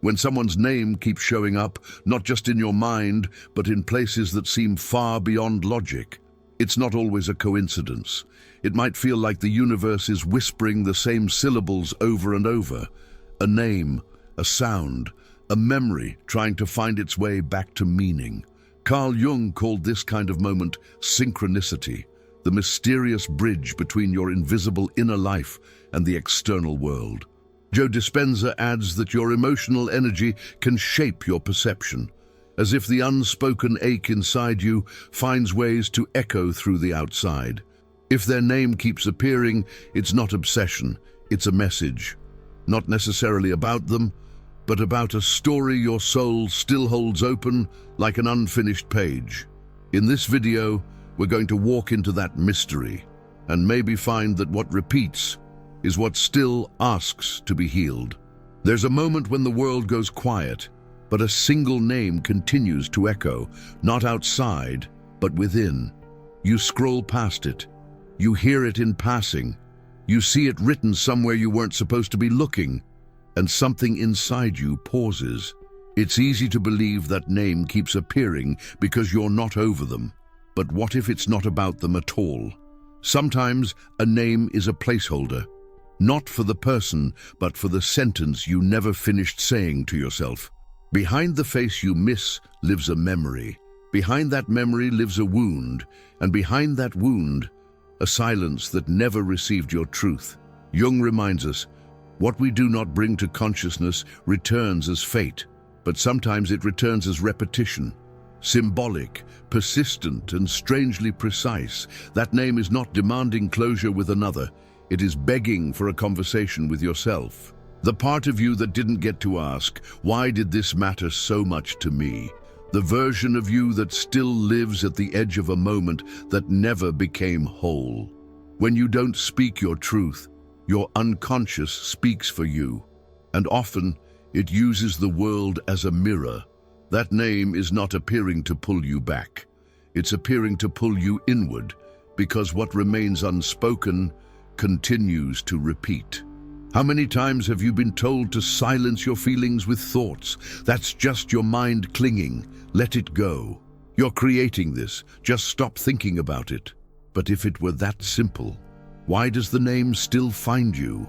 When someone's name keeps showing up, not just in your mind, but in places that seem far beyond logic. It's not always a coincidence. It might feel like the universe is whispering the same syllables over and over. A name, a sound, a memory trying to find its way back to meaning. Carl Jung called this kind of moment synchronicity, the mysterious bridge between your invisible inner life and the external world. Joe Dispenza adds that your emotional energy can shape your perception, as if the unspoken ache inside you finds ways to echo through the outside. If their name keeps appearing, it's not obsession, it's a message. Not necessarily about them, but about a story your soul still holds open like an unfinished page. In this video, we're going to walk into that mystery and maybe find that what repeats is what still asks to be healed. There's a moment when the world goes quiet, but a single name continues to echo, not outside, but within. You scroll past it. You hear it in passing. You see it written somewhere you weren't supposed to be looking, and something inside you pauses. It's easy to believe that name keeps appearing because you're not over them. But what if it's not about them at all? Sometimes a name is a placeholder, not for the person, but for the sentence you never finished saying to yourself. Behind the face you miss lives a memory. Behind that memory lives a wound, and behind that wound, a silence that never received your truth. Jung reminds us, what we do not bring to consciousness returns as fate, but sometimes it returns as repetition. Symbolic, persistent, and strangely precise. That name is not demanding closure with another. It is begging for a conversation with yourself. The part of you that didn't get to ask, why did this matter so much to me? The version of you that still lives at the edge of a moment that never became whole. When you don't speak your truth, your unconscious speaks for you. And often, it uses the world as a mirror. That name is not appearing to pull you back. It's appearing to pull you inward, because what remains unspoken continues to repeat. How many times have you been told to silence your feelings with thoughts? That's just your mind clinging. Let it go. You're creating this. Just stop thinking about it. But if it were that simple, why does the name still find you?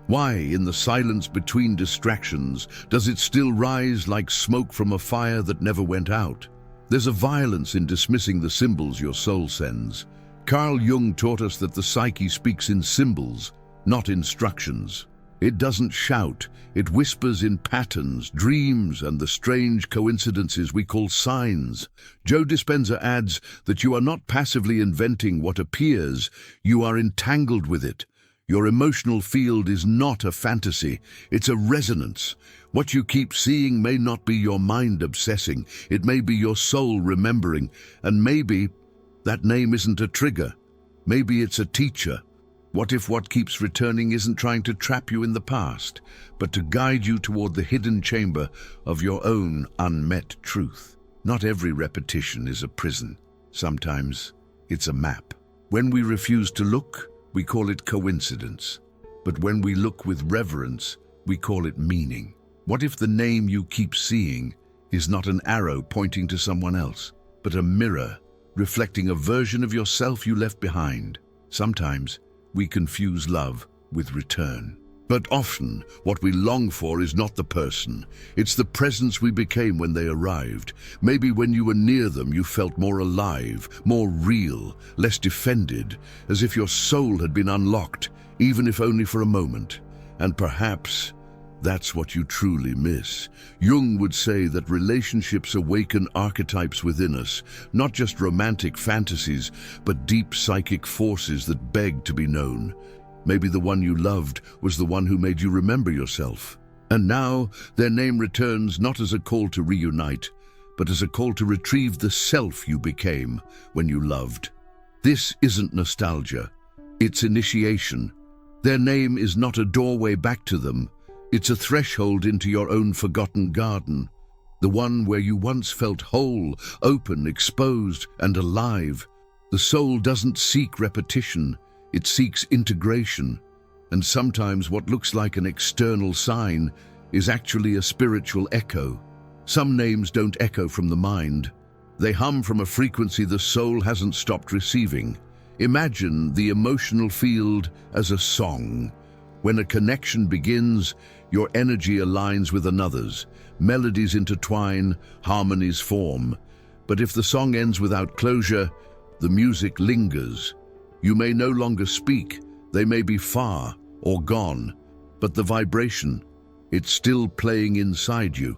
Why, in the silence between distractions, does it still rise like smoke from a fire that never went out? There's a violence in dismissing the symbols your soul sends. Carl Jung taught us that the psyche speaks in symbols, not instructions. It doesn't shout, it whispers in patterns, dreams, and the strange coincidences we call signs. Joe Dispenza adds that you are not passively inventing what appears, you are entangled with it. Your emotional field is not a fantasy, it's a resonance. What you keep seeing may not be your mind obsessing, it may be your soul remembering, and maybe that name isn't a trigger. Maybe it's a teacher. What if what keeps returning isn't trying to trap you in the past, but to guide you toward the hidden chamber of your own unmet truth? Not every repetition is a prison. Sometimes it's a map. When we refuse to look, we call it coincidence. But when we look with reverence, we call it meaning. What if the name you keep seeing is not an arrow pointing to someone else, but a mirror reflecting a version of yourself you left behind? Sometimes we confuse love with return. But often, what we long for is not the person. It's the presence we became when they arrived. Maybe when you were near them, you felt more alive, more real, less defended, as if your soul had been unlocked, even if only for a moment. And perhaps that's what you truly miss. Jung would say that relationships awaken archetypes within us, not just romantic fantasies, but deep psychic forces that beg to be known. Maybe the one you loved was the one who made you remember yourself. And now their name returns not as a call to reunite, but as a call to retrieve the self you became when you loved. This isn't nostalgia, it's initiation. Their name is not a doorway back to them, it's a threshold into your own forgotten garden, the one where you once felt whole, open, exposed, and alive. The soul doesn't seek repetition, it seeks integration, and sometimes what looks like an external sign is actually a spiritual echo. Some names don't echo from the mind. They hum from a frequency the soul hasn't stopped receiving. Imagine the emotional field as a song. When a connection begins, your energy aligns with another's. Melodies intertwine, harmonies form. But if the song ends without closure, the music lingers. You may no longer speak, they may be far or gone, but the vibration, it's still playing inside you.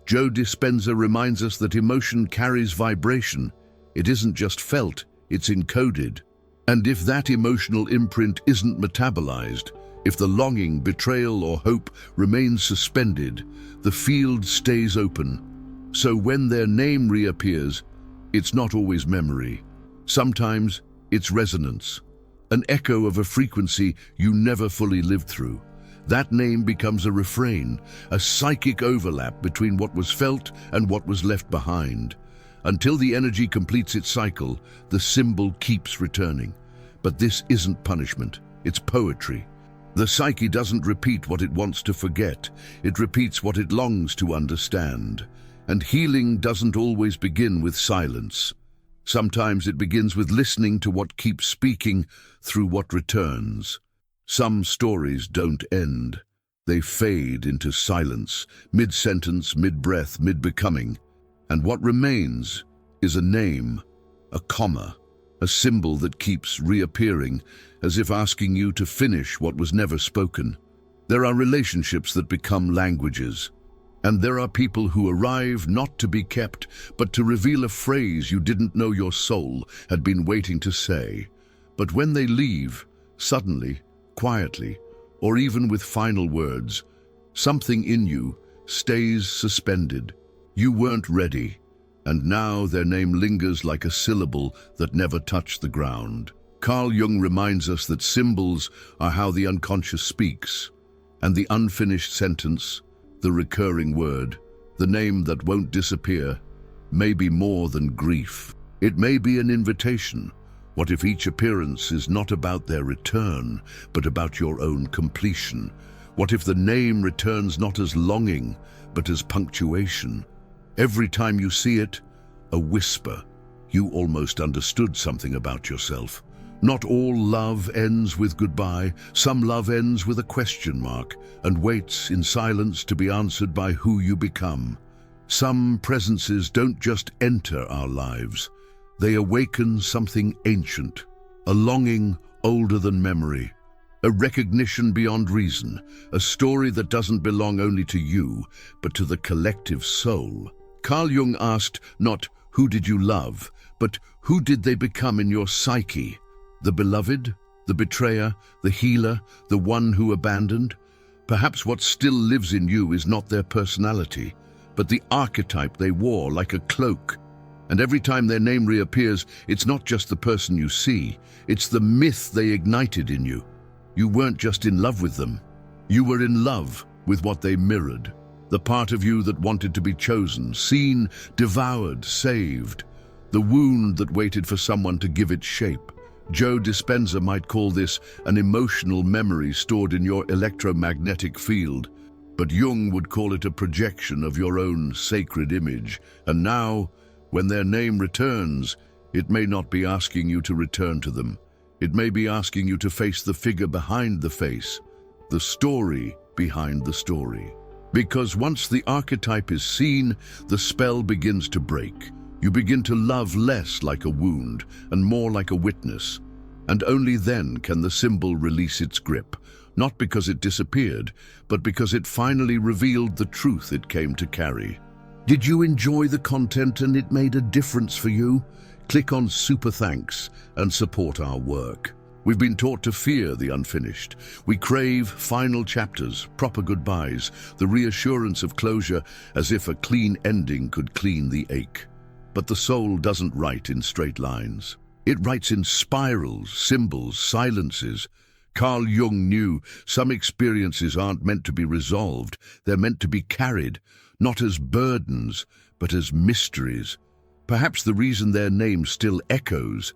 Joe Dispenza reminds us that emotion carries vibration. It isn't just felt, it's encoded. And if that emotional imprint isn't metabolized, if the longing, betrayal, or hope remains suspended, the field stays open. So when their name reappears, it's not always memory. Sometimes it's resonance, an echo of a frequency you never fully lived through. That name becomes a refrain, a psychic overlap between what was felt and what was left behind. Until the energy completes its cycle, the symbol keeps returning. But this isn't punishment, it's poetry. The psyche doesn't repeat what it wants to forget, it repeats what it longs to understand. And healing doesn't always begin with silence. Sometimes it begins with listening to what keeps speaking through what returns. Some stories don't end. They fade into silence, mid-sentence, mid-breath, mid-becoming. And what remains is a name, a comma, a symbol that keeps reappearing, as if asking you to finish what was never spoken. There are relationships that become languages. And there are people who arrive not to be kept, but to reveal a phrase you didn't know your soul had been waiting to say. But when they leave, suddenly, quietly, or even with final words, something in you stays suspended. You weren't ready, and now their name lingers like a syllable that never touched the ground. Carl Jung reminds us that symbols are how the unconscious speaks, and the unfinished sentence, the recurring word, the name that won't disappear, may be more than grief. It may be an invitation. What if each appearance is not about their return, but about your own completion? What if the name returns not as longing, but as punctuation? Every time you see it, a whisper. You almost understood something about yourself. Not all love ends with goodbye. Some love ends with a question mark and waits in silence to be answered by who you become. Some presences don't just enter our lives. They awaken something ancient, a longing older than memory, a recognition beyond reason, a story that doesn't belong only to you, but to the collective soul. Carl Jung asked not, who did you love, but who did they become in your psyche? The beloved, the betrayer, the healer, the one who abandoned? Perhaps what still lives in you is not their personality, but the archetype they wore like a cloak. And every time their name reappears, it's not just the person you see, it's the myth they ignited in you. You weren't just in love with them. You were in love with what they mirrored. The part of you that wanted to be chosen, seen, devoured, saved. The wound that waited for someone to give it shape. Joe Dispenza might call this an emotional memory stored in your electromagnetic field, but Jung would call it a projection of your own sacred image. And now, when their name returns, it may not be asking you to return to them. It may be asking you to face the figure behind the face, the story behind the story. Because once the archetype is seen, the spell begins to break. You begin to love less like a wound and more like a witness. And only then can the symbol release its grip, not because it disappeared, but because it finally revealed the truth it came to carry. Did you enjoy the content and it made a difference for you? Click on Super Thanks and support our work. We've been taught to fear the unfinished. We crave final chapters, proper goodbyes, the reassurance of closure, as if a clean ending could clean the ache. But the soul doesn't write in straight lines. It writes in spirals, symbols, silences. Carl Jung knew some experiences aren't meant to be resolved. They're meant to be carried, not as burdens, but as mysteries. Perhaps the reason their name still echoes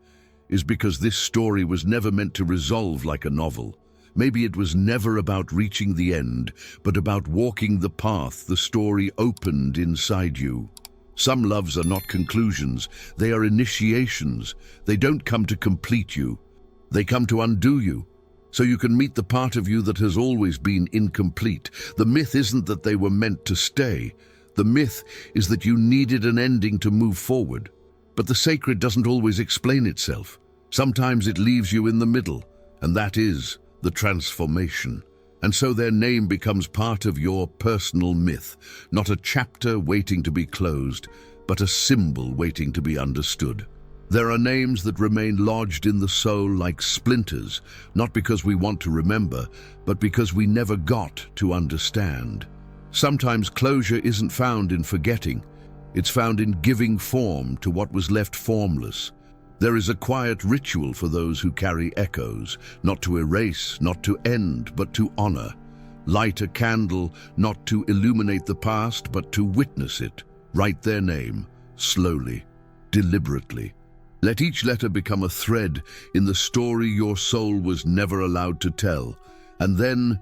is because this story was never meant to resolve like a novel. Maybe it was never about reaching the end, but about walking the path the story opened inside you. Some loves are not conclusions, they are initiations. They don't come to complete you, they come to undo you, so you can meet the part of you that has always been incomplete. The myth isn't that they were meant to stay. The myth is that you needed an ending to move forward. But the sacred doesn't always explain itself. Sometimes it leaves you in the middle, and that is the transformation. And so their name becomes part of your personal myth, not a chapter waiting to be closed, but a symbol waiting to be understood. There are names that remain lodged in the soul like splinters, not because we want to remember, but because we never got to understand. Sometimes closure isn't found in forgetting, it's found in giving form to what was left formless. There is a quiet ritual for those who carry echoes, not to erase, not to end, but to honor. Light a candle, not to illuminate the past, but to witness it. Write their name, slowly, deliberately. Let each letter become a thread in the story your soul was never allowed to tell. And then,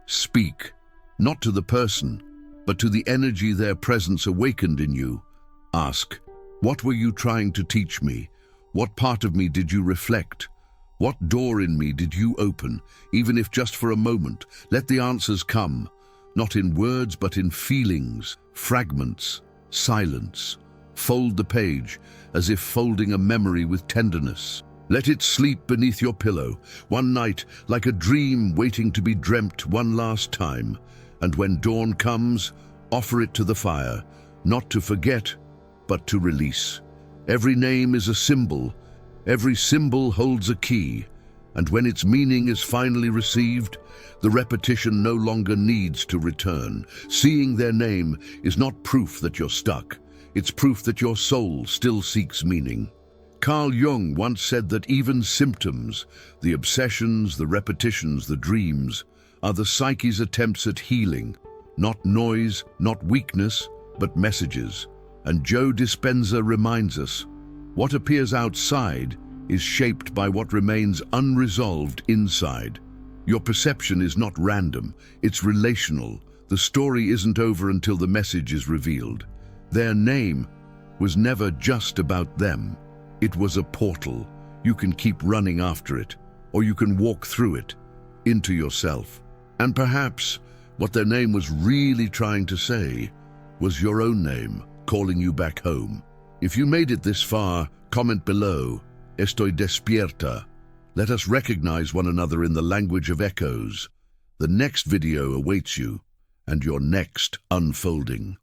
speak, not to the person, but to the energy their presence awakened in you. Ask, what were you trying to teach me? What part of me did you reflect? What door in me did you open, even if just for a moment? Let the answers come, not in words but in feelings, fragments, silence. Fold the page, as if folding a memory with tenderness. Let it sleep beneath your pillow, one night, like a dream waiting to be dreamt one last time. And when dawn comes, offer it to the fire, not to forget, but to release. Every name is a symbol. Every symbol holds a key. And when its meaning is finally received, the repetition no longer needs to return. Seeing their name is not proof that you're stuck. It's proof that your soul still seeks meaning. Carl Jung once said that even symptoms, the obsessions, the repetitions, the dreams, are the psyche's attempts at healing. Not noise, not weakness, but messages. And Joe Dispenza reminds us, what appears outside is shaped by what remains unresolved inside. Your perception is not random, it's relational. The story isn't over until the message is revealed. Their name was never just about them. It was a portal. You can keep running after it, or you can walk through it, into yourself. And perhaps what their name was really trying to say was your own name, calling you back home. If you made it this far, comment below, Estoy despierta. Let us recognize one another in the language of echoes. The next video awaits you, and your next unfolding.